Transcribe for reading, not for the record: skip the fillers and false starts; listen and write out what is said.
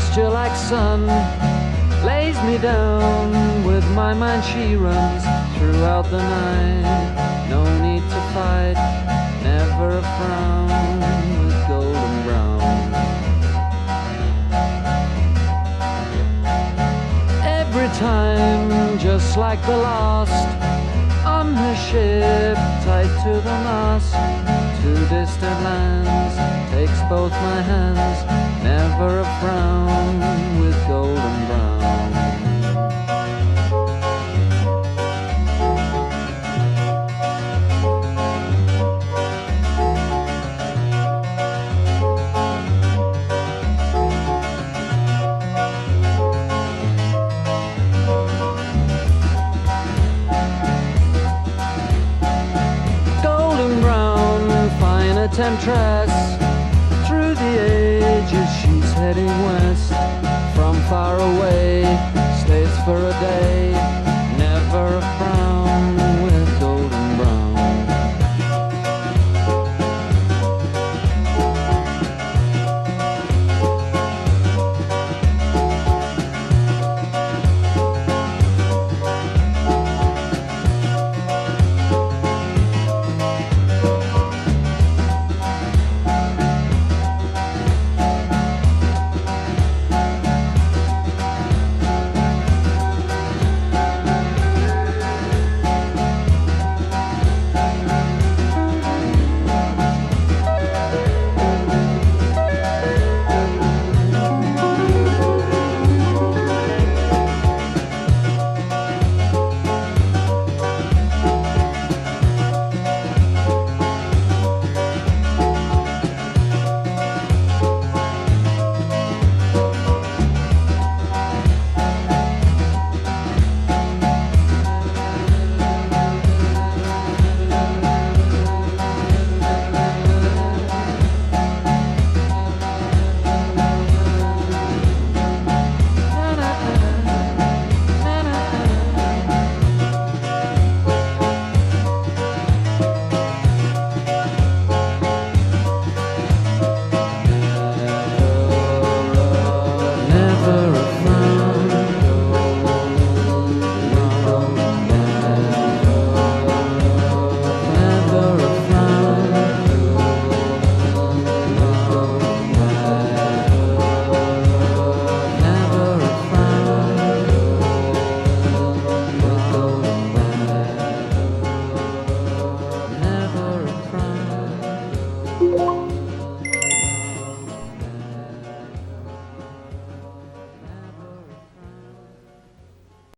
moisture like sun lays me down. With my mind she runs throughout the night. No need to fight, never a frown, with golden brown. Every time, just like the last, on her ship, tied to the mast, to distant lands, takes both my hands, never a frown, with golden brown. Temptress, through the ages she's heading west. From far away, stays for a day,